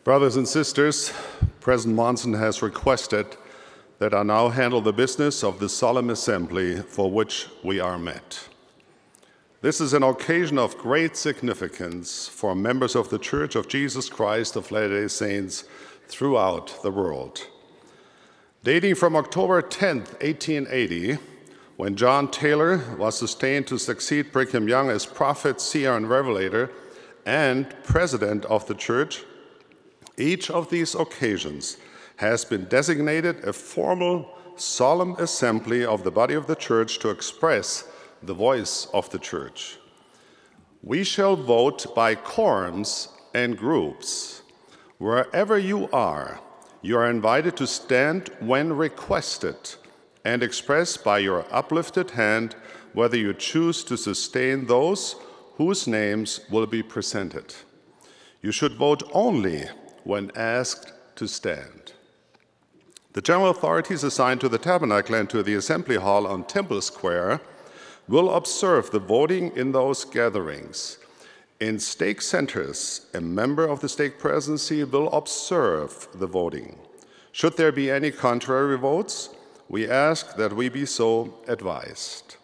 Brothers and sisters, President Monson has requested that I now handle the business of the solemn assembly for which we are met. This is an occasion of great significance for members of the Church of Jesus Christ of Latter-day Saints throughout the world. Dating from October 10, 1880, when John Taylor was sustained to succeed Brigham Young as prophet, seer, and revelator, and president of the Church, each of these occasions has been designated a formal, solemn assembly of the body of the Church to express the voice of the Church. We shall vote by quorums and groups. Wherever you are invited to stand when requested and express by your uplifted hand whether you choose to sustain those whose names will be presented. You should vote only when asked to stand. The general authorities assigned to the tabernacle and to the assembly hall on Temple Square will observe the voting in those gatherings. In stake centers, a member of the stake presidency will observe the voting. Should there be any contrary votes, we ask that we be so advised.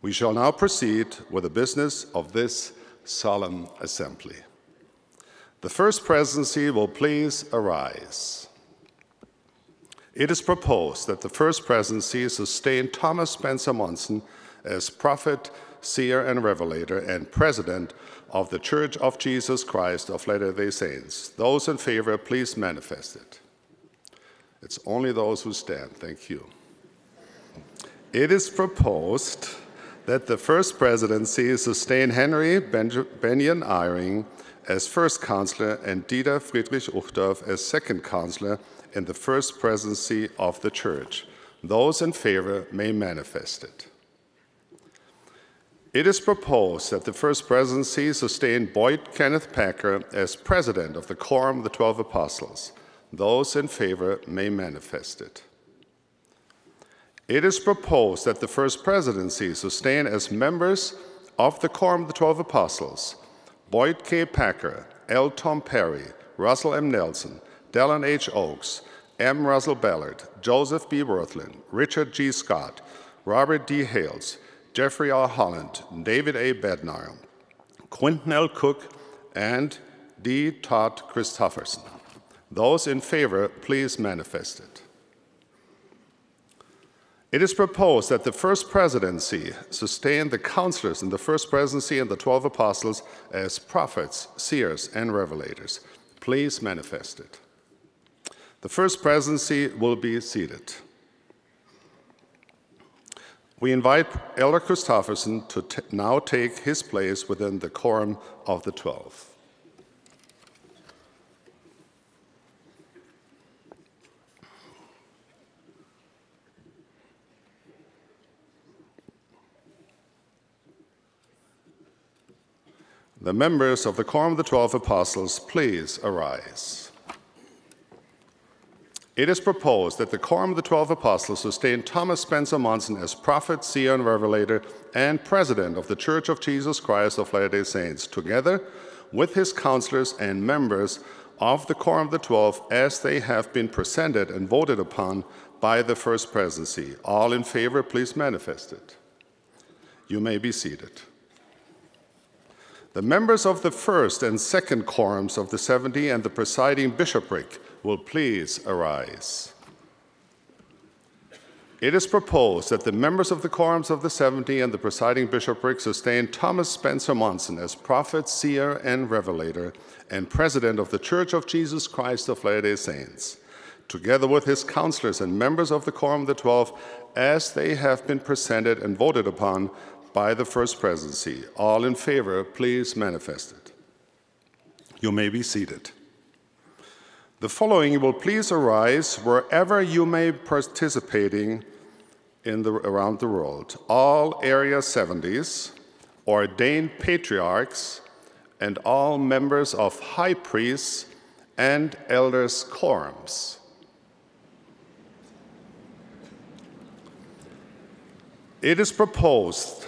We shall now proceed with the business of this solemn assembly. The first presidency will please arise. It is proposed that the first presidency sustain Thomas Spencer Monson as prophet, seer, and revelator, and president of the Church of Jesus Christ of Latter-day Saints. Those in favor, please manifest it. It's only those who stand. Thank you. It is proposed that the first presidency sustain Henry Benyon Eyring as first counselor and Dieter Friedrich Uchtdorf as second counselor in the first presidency of the Church. Those in favor may manifest it. It is proposed that the first presidency sustain Boyd Kenneth Packer as president of the Quorum of the 12 Apostles. Those in favor may manifest it. It is proposed that the first presidency sustain as members of the Quorum of the 12 Apostles Boyd K. Packer, L. Tom Perry, Russell M. Nelson, Dallin H. Oakes, M. Russell Ballard, Joseph B. Worthland, Richard G. Scott, Robert D. Hales, Jeffrey R. Holland, David A. Bednar, Quinton L. Cook, and D. Todd Christofferson. Those in favor, please manifest it. It is proposed that the first presidency sustain the counselors in the first presidency and the 12 apostles as prophets, seers, and revelators. Please manifest it. The first presidency will be seated. We invite Elder Christofferson to now take his place within the Quorum of the 12. The members of the Quorum of the 12 Apostles, please arise. It is proposed that the Quorum of the 12 Apostles sustain Thomas Spencer Monson as prophet, seer, and revelator, and president of the Church of Jesus Christ of Latter-day Saints, together with his counselors and members of the Quorum of the 12 as they have been presented and voted upon by the first presidency. All in favor, please manifest it. You may be seated. The members of the first and second quorums of the 70 and the presiding bishopric will please arise. It is proposed that the members of the quorums of the 70 and the presiding bishopric sustain Thomas Spencer Monson as prophet, seer, and revelator, and president of the Church of Jesus Christ of Latter-day Saints, together with his counselors and members of the Quorum of the 12 as they have been presented and voted upon by the first presidency. All in favor, please manifest it. You may be seated. The following will please arise wherever you may be participating around the world. All Area 70s, ordained patriarchs, and all members of high priests and elders' quorums. It is proposed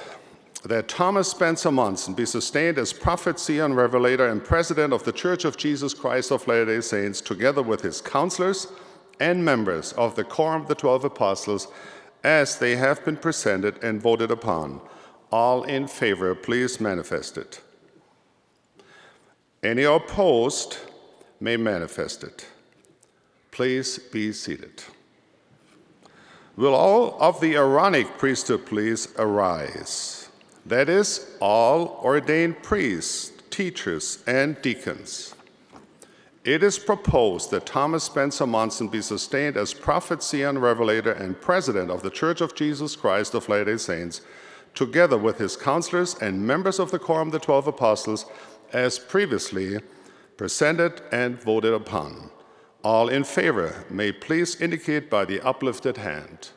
that Thomas Spencer Monson be sustained as prophet, seer, and revelator and president of the Church of Jesus Christ of Latter-day Saints, together with his counselors and members of the Quorum of the 12 Apostles, as they have been presented and voted upon. All in favor, please manifest it. Any opposed may manifest it. Please be seated. Will all of the Aaronic priesthood please arise? That is, all ordained priests, teachers, and deacons. It is proposed that Thomas Spencer Monson be sustained as prophet, seer, and revelator and president of the Church of Jesus Christ of Latter-day Saints, together with his counselors and members of the Quorum of the 12 Apostles, as previously presented and voted upon. All in favor may please indicate by the uplifted hand.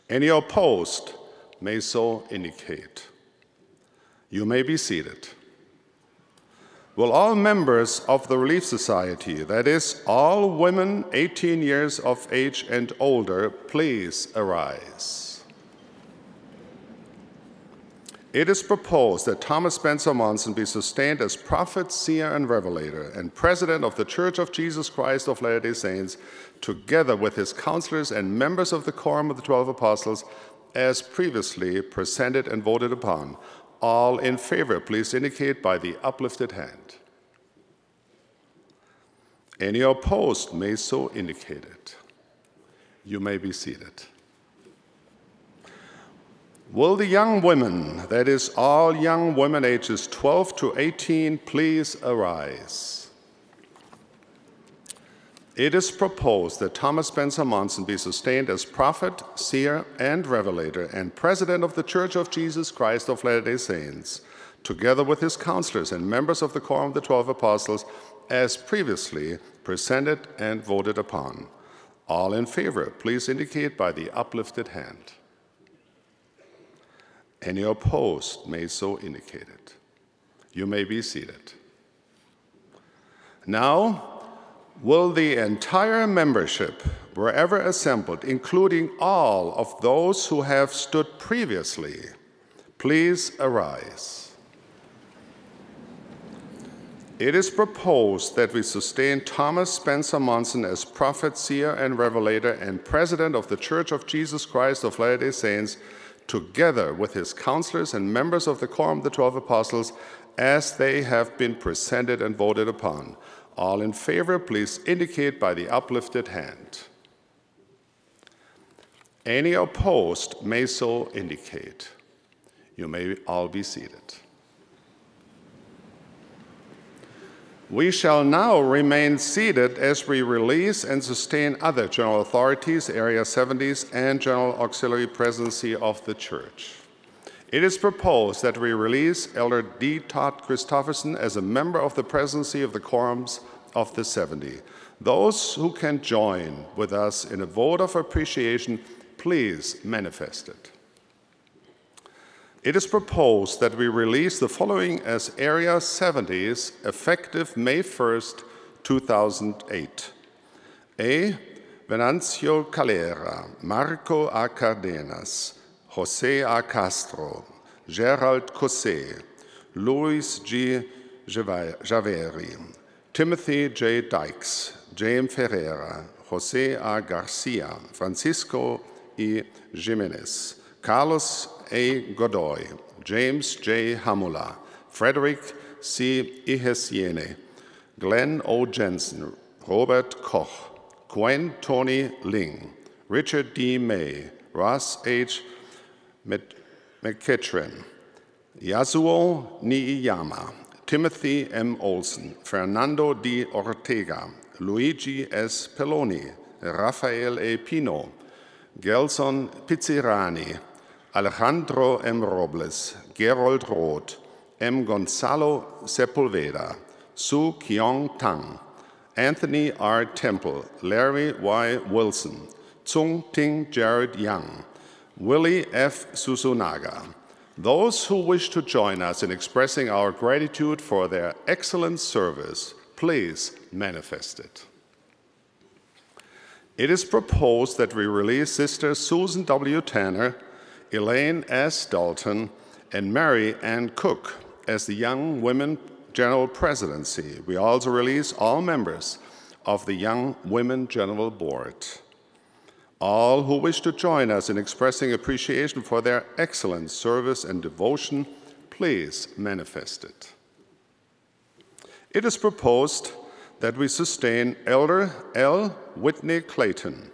Any opposed may so indicate. You may be seated. Will all members of the Relief Society, that is, all women 18 years of age and older, please arise? It is proposed that Thomas Spencer Monson be sustained as prophet, seer, and revelator, and president of the Church of Jesus Christ of Latter-day Saints, together with his counselors and members of the Quorum of the 12 Apostles, as previously presented and voted upon. All in favor, please indicate by the uplifted hand. Any opposed may so indicate it. You may be seated. Will the young women, that is, all young women ages 12 to 18, please arise? It is proposed that Thomas Spencer Monson be sustained as prophet, seer, and revelator, and president of the Church of Jesus Christ of Latter-day Saints, together with his counselors and members of the Quorum of the 12 Apostles, as previously presented and voted upon. All in favor, please indicate by the uplifted hand. Any opposed may so indicate it. You may be seated. Now, will the entire membership, wherever assembled, including all of those who have stood previously, please arise? It is proposed that we sustain Thomas Spencer Monson as prophet, seer, and revelator and president of the Church of Jesus Christ of Latter-day Saints, together with his counselors and members of the Quorum of the 12 Apostles, as they have been presented and voted upon. All in favor, please indicate by the uplifted hand. Any opposed may so indicate. You may all be seated. We shall now remain seated as we release and sustain other general authorities, Area 70s, and General Auxiliary Presidency of the Church. It is proposed that we release Elder D. Todd Christofferson as a member of the Presidency of the Quorums of the 70. Those who can join with us in a vote of appreciation, please manifest it. It is proposed that we release the following as Area 70s effective May 1st, 2008. A. Venancio Calera, Marco A. Cardenas, Jose A. Castro, Gerald Cosé, Luis G. Javeri, Timothy J. Dykes, James Ferreira, Jose A. Garcia, Francisco E. Jimenez, Carlos A. Godoy, James J. Hamula, Frederick C. Ihesiene, Glenn O. Jensen, Robert Koch, Gwen Tony Ling, Richard D. May, Ross H. McKitchen, Yasuo Niiyama, Timothy M. Olson, Fernando D. Ortega, Luigi S. Pelloni, Rafael A. Pino, Gelson Pizzirani, Alejandro M. Robles, Gerold Roth, M. Gonzalo Sepulveda, Su Kyong Tang, Anthony R. Temple, Larry Y. Wilson, Tsung Ting Jared Young, Willie F. Susunaga. Those who wish to join us in expressing our gratitude for their excellent service, please manifest it. It is proposed that we release Sister Susan W. Tanner Elaine S. Dalton and Mary Ann Cook as the Young Women General Presidency. We also release all members of the Young Women General Board. All who wish to join us in expressing appreciation for their excellent service and devotion, please manifest it. It is proposed that we sustain Elder L. Whitney Clayton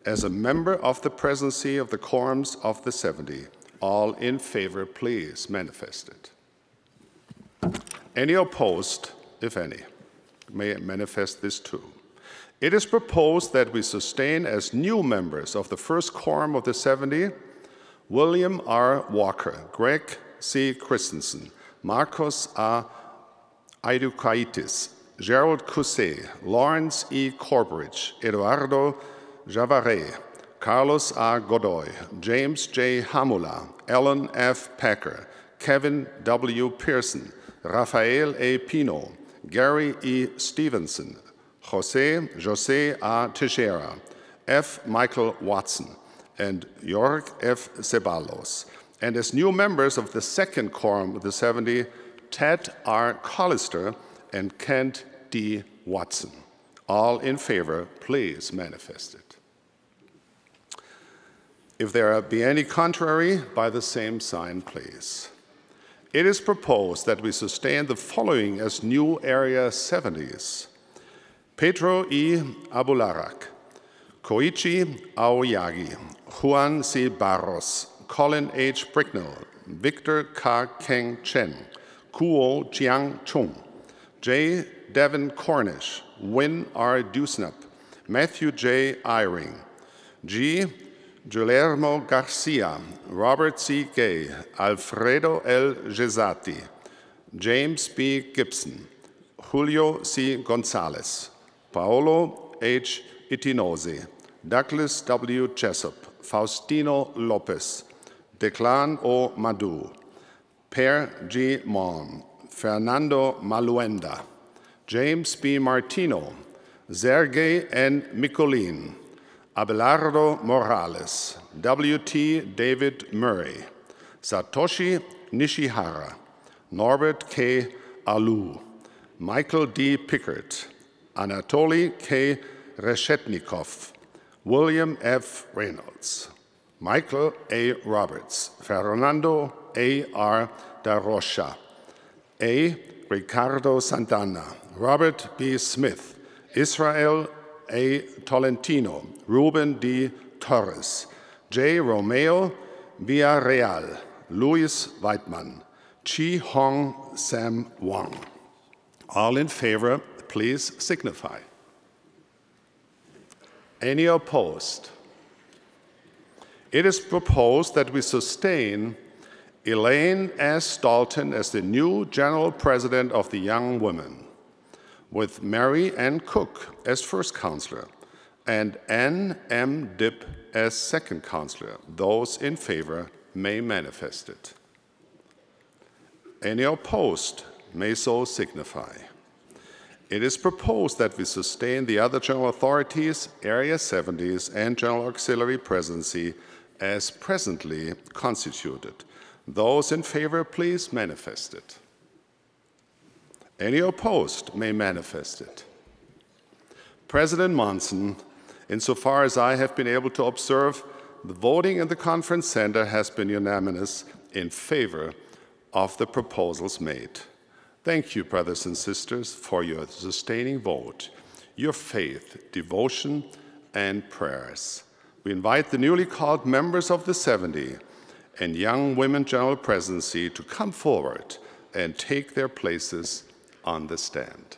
as a member of the presidency of the Quorums of the 70. All in favor, please manifest it. Any opposed, if any, may manifest this too. It is proposed that we sustain as new members of the first Quorum of the 70 William R. Walker, Greg C. Christensen, Marcos A. Aidukaitis, Gerald Cousset, Lawrence E. Corbridge, Eduardo Javaret, Carlos A. Godoy, James J. Hamula, Ellen F. Packer, Kevin W. Pearson, Rafael A. Pino, Gary E. Stevenson, Jose A. Teixeira, F. Michael Watson, and Jorg F. Ceballos. And as new members of the second Quorum of the 70, Ted R. Collister and Kent D. Watson. All in favor, please manifest it. If there be any contrary, by the same sign, please. It is proposed that we sustain the following as new Area 70s. Pedro E. Abularak, Koichi Aoyagi, Juan C. Barros, Colin H. Bricknell, Victor K. Keng Chen, Kuo Jiang Chung, J. Devin Cornish, Win R. Dusnap, Matthew J. Eyring, G. Guillermo Garcia, Robert C. Gay, Alfredo L. Gesati, James B. Gibson, Julio C. Gonzalez, Paolo H. Itinose, Douglas W. Jessup, Faustino Lopez, Declan O. Madu, Per G. Mon, Fernando Maluenda, James B. Martino, Sergei N. Mikolin, Abelardo Morales, W.T. David Murray, Satoshi Nishihara, Norbert K. Alou, Michael D. Pickert, Anatoly K. Reshetnikov, William F. Reynolds, Michael A. Roberts, Fernando A. R. Da Rocha, A. Ricardo Santana, Robert B. Smith, Israel A. Tolentino, Ruben D. Torres, J. Romeo Villarreal, Louis Weidmann, Chi Hong Sam Wang. All in favor, please signify. Any opposed? It is proposed that we sustain Elaine S. Dalton as the new General President of the Young Women, with Mary Ann Cook as first counselor and Ann M. Dipp as second counselor. Those in favor may manifest it. Any opposed may so signify. It is proposed that we sustain the other general authorities, Area 70s, and General Auxiliary Presidency as presently constituted. Those in favor, please manifest it. Any opposed may manifest it. President Monson, insofar as I have been able to observe, the voting in the conference center has been unanimous in favor of the proposals made. Thank you, brothers and sisters, for your sustaining vote, your faith, devotion, and prayers. We invite the newly called members of the 70 and Young Women General Presidency to come forward and take their places on the stand.